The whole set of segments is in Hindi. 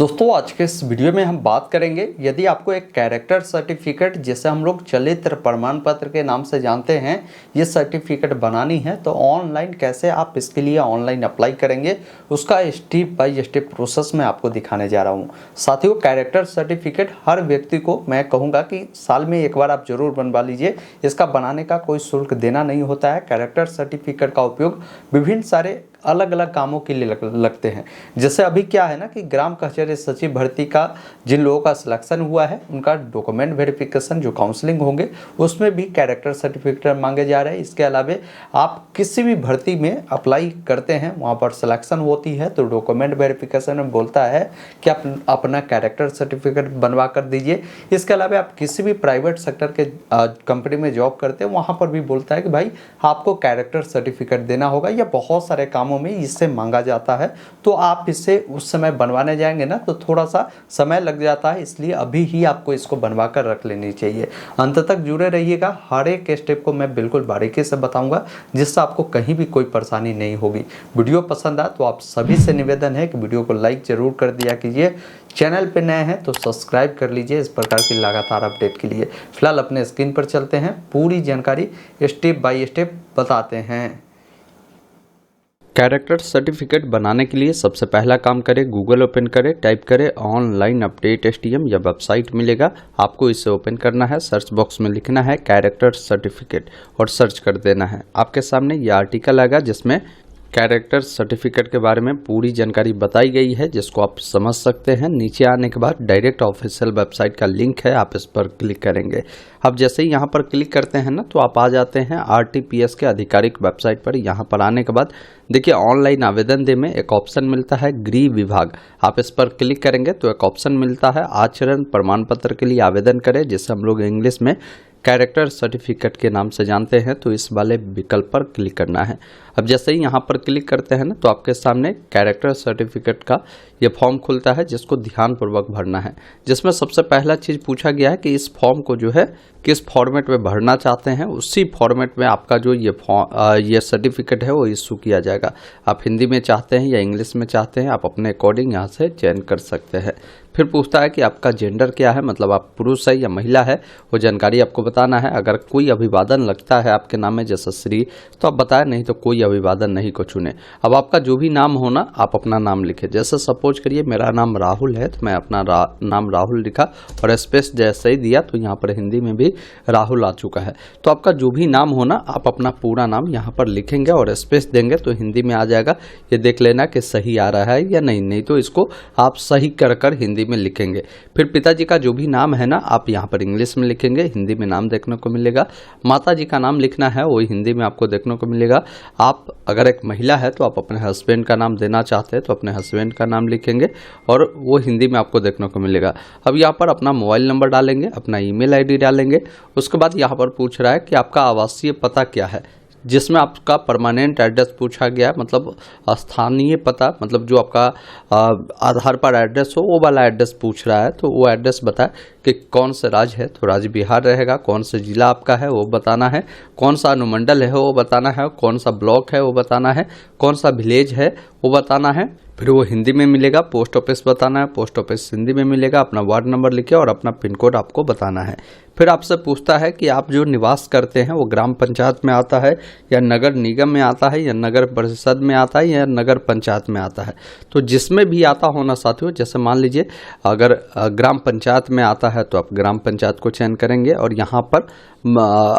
दोस्तों आज के इस वीडियो में हम बात करेंगे यदि आपको एक कैरेक्टर सर्टिफिकेट जिसे हम लोग चलित्र प्रमाण पत्र के नाम से जानते हैं ये सर्टिफिकेट बनानी है तो ऑनलाइन कैसे आप इसके लिए ऑनलाइन अप्लाई करेंगे उसका स्टेप बाय स्टेप प्रोसेस मैं आपको दिखाने जा रहा हूं। साथियों विकल्प सर्टिफिकेट हर व्यक्ति को मैं कहूँगा कि साल में एक बार आप जरूर बनवा लीजिए। इसका बनाने का कोई शुल्क देना नहीं होता है। कैरेक्टर सर्टिफिकेट का उपयोग विभिन्न सारे अलग अलग कामों के लिए लगते हैं। जैसे अभी क्या है ना कि ग्राम कचहरी सचिव भर्ती का जिन लोगों का सिलेक्शन हुआ है उनका डॉक्यूमेंट वेरिफिकेशन जो काउंसलिंग होंगे उसमें भी कैरेक्टर सर्टिफिकेट मांगे जा रहे हैं। इसके अलावा आप किसी भी भर्ती में अप्लाई करते हैं वहाँ पर सिलेक्शन होती है तो डॉक्यूमेंट वेरिफिकेशन में बोलता है कि आप अपना कैरेक्टर सर्टिफिकेट बनवा कर दीजिए। इसके अलावा आप किसी भी प्राइवेट सेक्टर के कंपनी में जॉब करते हैं वहाँ पर भी बोलता है कि भाई आपको कैरेक्टर सर्टिफिकेट देना होगा या बहुत सारे कामों में इससे मांगा जाता है। तो आप इससे उस समय बनवाने जाएंगे ना तो थोड़ा सा समय लग जाता है, इसलिए अभी ही आपको इसको बनवा कर रख लेनी चाहिए। अंत तक जुड़े रहिएगा, हर एक स्टेप को मैं बिल्कुल बारीकी से बताऊंगा जिससे आपको कहीं भी कोई परेशानी नहीं होगी। वीडियो पसंद आए तो आप सभी से निवेदन है कि वीडियो को लाइक जरूर कर दिया कीजिए। चैनल पे नए हैं तो सब्सक्राइब कर लीजिए इस प्रकार की लगातार अपडेट के लिए। फिलहाल अपने स्क्रीन पर चलते हैं, पूरी जानकारी स्टेप बाय स्टेप बताते हैं। कैरेक्टर सर्टिफिकेट बनाने के लिए सबसे पहला काम करें, गूगल ओपन करें, टाइप करें ऑनलाइन अपडेट STM या वेबसाइट मिलेगा। आपको इसे ओपन करना है, सर्च बॉक्स में लिखना है कैरेक्टर सर्टिफिकेट और सर्च कर देना है। आपके सामने ये आर्टिकल आएगा जिसमें कैरेक्टर सर्टिफिकेट के बारे में पूरी जानकारी बताई गई है जिसको आप समझ सकते हैं। नीचे आने के बाद डायरेक्ट ऑफिशियल वेबसाइट का लिंक है, आप इस पर क्लिक करेंगे। अब जैसे ही यहाँ पर क्लिक करते हैं ना तो आप आ जाते हैं RTPS के आधिकारिक वेबसाइट पर। यहाँ पर आने के बाद देखिए ऑनलाइन आवेदन दे में एक ऑप्शन मिलता है गृह विभाग। आप इस पर क्लिक करेंगे तो एक ऑप्शन मिलता है आचरण प्रमाण पत्र के लिए आवेदन करें, जिसे हम लोग इंग्लिश में कैरेक्टर सर्टिफिकेट के नाम से जानते हैं। तो इस वाले विकल्प पर क्लिक करना है। अब जैसे ही यहाँ पर क्लिक करते हैं ना तो आपके सामने कैरेक्टर सर्टिफिकेट का ये फॉर्म खुलता है जिसको ध्यानपूर्वक भरना है। जिसमें सबसे पहला चीज़ पूछा गया है कि इस फॉर्म को जो है किस फॉर्मेट में भरना चाहते हैं, उसी फॉर्मेट में आपका जो ये सर्टिफिकेट है वो इशू किया जाएगा। आप हिंदी में चाहते हैं या इंग्लिश में चाहते हैं, आप अपने अकॉर्डिंग यहाँ से चयन कर सकते हैं। फिर पूछता है कि आपका जेंडर क्या है, मतलब आप पुरुष है या महिला है, वो जानकारी आपको बताना है। अगर कोई अभिवादन लगता है आपके नाम में जैसे श्री तो आप बताएं, नहीं तो कोई अभिवादन नहीं को चुने। अब आपका जो भी नाम होना आप अपना नाम लिखें। जैसे सपोज करिए मेरा नाम राहुल है तो मैं अपना नाम राहुल लिखा और स्पेस जैसे ही दिया तो यहाँ पर हिंदी में भी राहुल आ चुका है। तो आपका जो भी नाम होना आप अपना पूरा नाम यहाँ पर लिखेंगे और स्पेस देंगे तो हिंदी में आ जाएगा। ये देख लेना कि सही आ रहा है या नहीं तो इसको आप सही कर हिंदी में लिखेंगे। फिर पिताजी का जो भी नाम है ना आप यहाँ पर इंग्लिश में लिखेंगे, हिंदी में नाम देखने को मिलेगा। माता जी का नाम लिखना है वो हिंदी में आपको देखने को मिलेगा। आप अगर एक महिला है तो आप अपने हस्बैंड का नाम देना चाहते हैं तो अपने हस्बैंड का नाम लिखेंगे और वो हिंदी में आपको देखने को मिलेगा। अब यहाँ पर अपना मोबाइल नंबर डालेंगे, अपना ईमेल आईडी डालेंगे। उसके बाद यहाँ पर पूछ रहा है कि आपका आवासीय पता क्या है, जिसमें आपका परमानेंट एड्रेस पूछा गया है, मतलब स्थानीय पता, मतलब जो आपका आधार पर एड्रेस हो वो वाला एड्रेस पूछ रहा है। तो वो एड्रेस बताए कि कौन सा राज्य है तो राज्य बिहार रहेगा, कौन सा जिला आपका है वो बताना है, कौन सा अनुमंडल है वो बताना है, कौन सा ब्लॉक है वो बताना है, कौन सा विलेज है वो बताना है। फिर वो हिंदी में मिलेगा। पोस्ट ऑफिस बताना है, पोस्ट ऑफिस हिंदी में मिलेगा। अपना वार्ड नंबर लिखे और अपना पिन कोड आपको बताना है। फिर आपसे पूछता है कि आप जो निवास करते हैं वो ग्राम पंचायत में आता है या नगर निगम में आता है या नगर परिषद में आता है या नगर पंचायत में आता है। तो जिसमें भी आता होना साथियों, जैसे मान लीजिए अगर ग्राम पंचायत में आता है तो आप ग्राम पंचायत को चयन करेंगे और यहाँ पर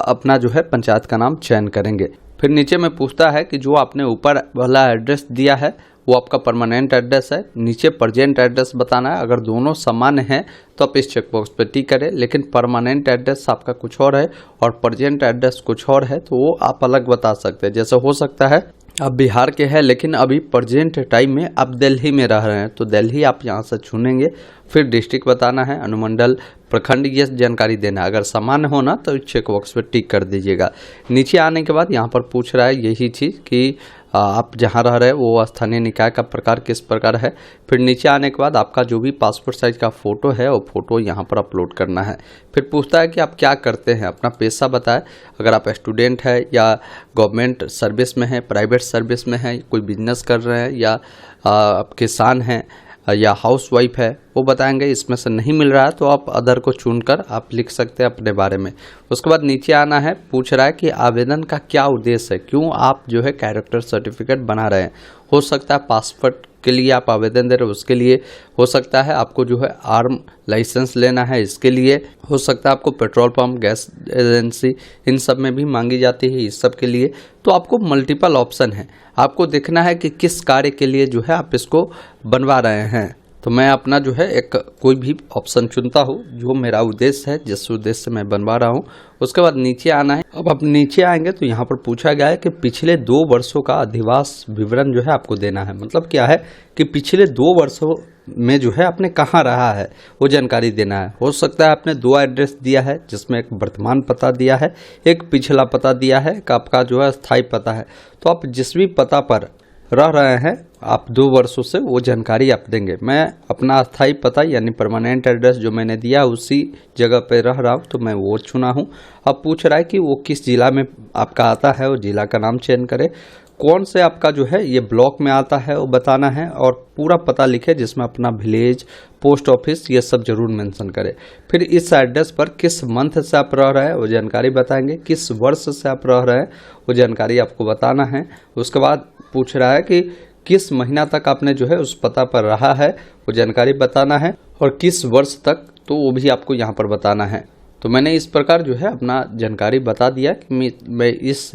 अपना जो है पंचायत का नाम चयन करेंगे। फिर नीचे में पूछता है कि जो आपने ऊपर वाला एड्रेस दिया है वो आपका परमानेंट एड्रेस है, नीचे प्रेजेंट एड्रेस बताना है। अगर दोनों समान हैं तो आप इस चेकबॉक्स पर टिक करें, लेकिन परमानेंट एड्रेस आपका कुछ और है और प्रेजेंट एड्रेस कुछ और है तो वो आप अलग बता सकते हैं। जैसे हो सकता है आप बिहार के हैं लेकिन अभी प्रेजेंट टाइम में आप दिल्ली में रह रहे हैं तो दिल्ली आप यहाँ से चुनेंगे। फिर डिस्ट्रिक्ट बताना है, अनुमंडल, प्रखंड, ये जानकारी देना है। अगर समान हो ना तो चेक बॉक्स पे टिक कर दीजिएगा। नीचे आने के बाद यहाँ पर पूछ रहा है यही चीज़ कि आप जहाँ रह रहे हैं वो स्थानीय निकाय का प्रकार किस प्रकार है। फिर नीचे आने के बाद आपका जो भी पासपोर्ट साइज का फ़ोटो है वो फ़ोटो यहाँ पर अपलोड करना है। फिर पूछता है कि आप क्या करते हैं, अपना पेशा बताएं। अगर आप स्टूडेंट है या गवर्नमेंट सर्विस में है, प्राइवेट सर्विस में है, कोई बिजनेस कर रहे हैं या आप किसान हैं, या हाउसवाइफ है वो बताएंगे। इसमें से नहीं मिल रहा है तो आप अदर को चुनकर आप लिख सकते हैं अपने बारे में। उसके बाद नीचे आना है, पूछ रहा है कि आवेदन का क्या उद्देश्य है, क्यों आप जो है कैरेक्टर सर्टिफिकेट बना रहे हैं। हो सकता है पासपोर्ट के लिए आप आवेदन दे रहे हो, उसके लिए हो सकता है आपको जो है आर्म लाइसेंस लेना है, इसके लिए हो सकता है आपको पेट्रोल पंप, गैस एजेंसी, इन सब में भी मांगी जाती है, इस सब के लिए। तो आपको मल्टीपल ऑप्शन है, आपको देखना है कि किस कार्य के लिए जो है आप इसको बनवा रहे हैं। तो मैं अपना जो है एक कोई भी ऑप्शन चुनता हूँ जो मेरा उद्देश्य है, जिस उद्देश्य से मैं बनवा रहा हूँ। उसके बाद नीचे आना है। अब आप नीचे आएंगे तो यहाँ पर पूछा गया है कि पिछले 2 वर्षों का अधिवास विवरण जो है आपको देना है। मतलब क्या है कि पिछले 2 वर्षों में जो है आपने कहाँ रहा है वो जानकारी देना है। हो सकता है आपने 2 एड्रेस दिया है, जिसमें एक वर्तमान पता दिया है, एक पिछला पता दिया है, एक आपका जो है स्थायी पता है। तो आप जिस भी पता पर रह रहे हैं आप 2 वर्षों से वो जानकारी आप देंगे। मैं अपना अस्थायी पता यानी परमानेंट एड्रेस जो मैंने दिया उसी जगह पे रह रहा हूँ तो मैं वो चुना हूँ। अब पूछ रहा है कि वो किस जिला में आपका आता है, वो जिला का नाम चयन करें। कौन से आपका जो है ये ब्लॉक में आता है वो बताना है, और पूरा पता लिखे जिसमें अपना विलेज, पोस्ट ऑफिस ये सब जरूर मेंशन करें। फिर इस एड्रेस पर किस मंथ से आप रह रहे हैं वो जानकारी बताएंगे, किस वर्ष से आप रह रहे हैं वो जानकारी आपको बताना है। उसके बाद पूछ रहा है कि किस महीना तक आपने जो है उस पता पर रहा है वो जानकारी बताना है, और किस वर्ष तक तो वो भी आपको यहाँ पर बताना है। तो मैंने इस प्रकार जो है अपना जानकारी बता दिया कि मैं इस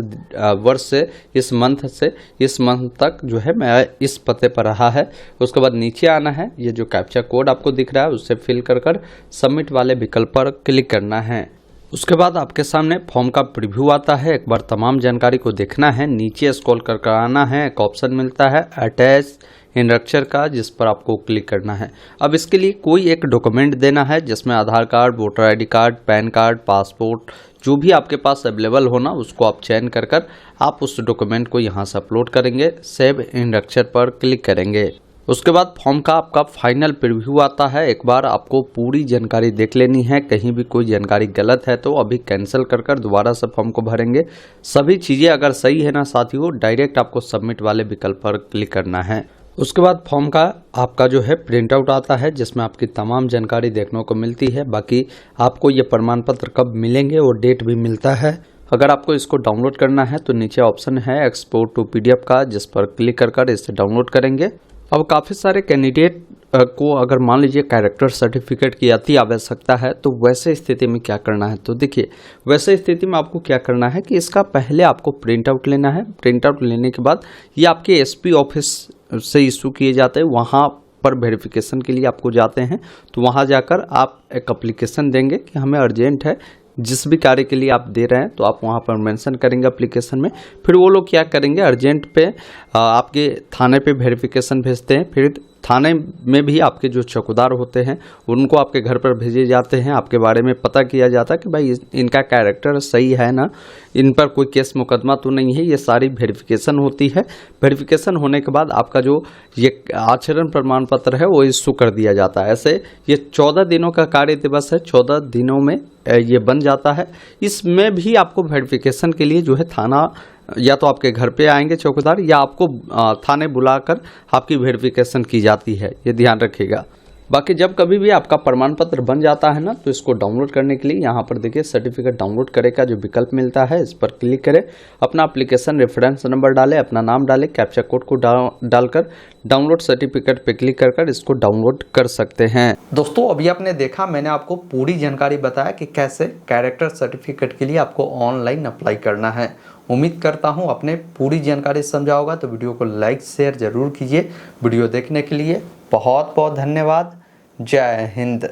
वर्ष से, इस मंथ से इस मंथ तक जो है मैं इस पते पर रहा है। उसके बाद नीचे आना है, ये जो कैप्चा कोड आपको दिख रहा है उससे फिल कर सबमिट वाले विकल्प पर क्लिक करना है। उसके बाद आपके सामने फॉर्म का प्रीव्यू आता है। एक बार तमाम जानकारी को देखना है, नीचे स्क्रॉल कर आना है, एक ऑप्शन मिलता है अटैच इंस्ट्रक्चर का, जिस पर आपको क्लिक करना है। अब इसके लिए कोई एक डॉक्यूमेंट देना है जिसमें Aadhaar card, voter ID card, PAN card, passport जो भी आपके पास अवेलेबल हो ना उसको आप चयन कर आप उस डॉक्यूमेंट को यहाँ से अपलोड करेंगे, सेव इंस्ट्रक्चर पर क्लिक करेंगे। उसके बाद फॉर्म का आपका फाइनल प्रीव्यू आता है। एक बार आपको पूरी जानकारी देख लेनी है, कहीं भी कोई जानकारी गलत है तो अभी कैंसिल कर दोबारा से फॉर्म को भरेंगे। सभी चीज़ें अगर सही है ना साथियों, डायरेक्ट आपको सबमिट वाले विकल्प पर क्लिक करना है। उसके बाद फॉर्म का आपका जो है प्रिंट आउट आता है जिसमें आपकी तमाम जानकारी देखने को मिलती है। बाकी आपको ये प्रमाण पत्र कब मिलेंगे वो डेट भी मिलता है। अगर आपको इसको डाउनलोड करना है तो नीचे ऑप्शन है एक्सपोर्ट टू PDF का, जिस पर क्लिक कर इसे डाउनलोड करेंगे। अब काफ़ी सारे कैंडिडेट को अगर मान लीजिए कैरेक्टर सर्टिफिकेट की अति आवश्यकता है तो वैसे स्थिति में क्या करना है, तो देखिए वैसे स्थिति में आपको क्या करना है कि इसका पहले आपको प्रिंट आउट लेना है। प्रिंट आउट लेने के बाद ये आपके SP ऑफिस से इशू किए जाते हैं, वहाँ पर वेरिफिकेशन के लिए आपको जाते हैं। तो वहाँ जाकर आप एक एप्लीकेशन देंगे कि हमें अर्जेंट है, जिस भी कार्य के लिए आप दे रहे हैं तो आप वहाँ पर मेंशन करेंगे एप्लीकेशन में। फिर वो लोग क्या करेंगे, अर्जेंट पे आपके थाने पे वेरिफिकेशन भेजते हैं। फिर थाने में भी आपके जो चौकीदार होते हैं उनको आपके घर पर भेजे जाते हैं, आपके बारे में पता किया जाता है कि भाई इनका कैरेक्टर सही है ना, इन पर कोई केस मुकदमा तो नहीं है। ये सारी वेरिफिकेशन होती है। वेरिफिकेशन होने के बाद आपका जो ये आचरण प्रमाण पत्र है वो इशू कर दिया जाता है। ऐसे ये 14 दिनों का कार्य दिवस है, 14 दिनों में ये बन जाता है। इसमें भी आपको वेरिफिकेशन के लिए जो है थाना या तो आपके घर पे आएंगे चौकीदार, या आपको थाने बुलाकर आपकी वेरिफिकेशन की जाती है, ये ध्यान रखिएगा। बाकी जब कभी भी आपका प्रमाण पत्र बन जाता है ना तो इसको डाउनलोड करने के लिए यहाँ पर देखिए सर्टिफिकेट डाउनलोड करे का जो विकल्प मिलता है इस पर क्लिक करें, अपना एप्लीकेशन रेफरेंस नंबर डालें, अपना नाम डालें, कैप्चा कोड को डालकर डाउनलोड सर्टिफिकेट पे क्लिक कर इसको डाउनलोड कर सकते हैं। दोस्तों अभी आपने देखा, मैंने आपको पूरी जानकारी बताया कि कैसे कैरेक्टर सर्टिफिकेट के लिए आपको ऑनलाइन अप्लाई करना है। उम्मीद करता हूँ आपने पूरी जानकारी समझा होगा। तो वीडियो को लाइक शेयर जरूर कीजिए। वीडियो देखने के लिए बहुत बहुत धन्यवाद। जय हिंद।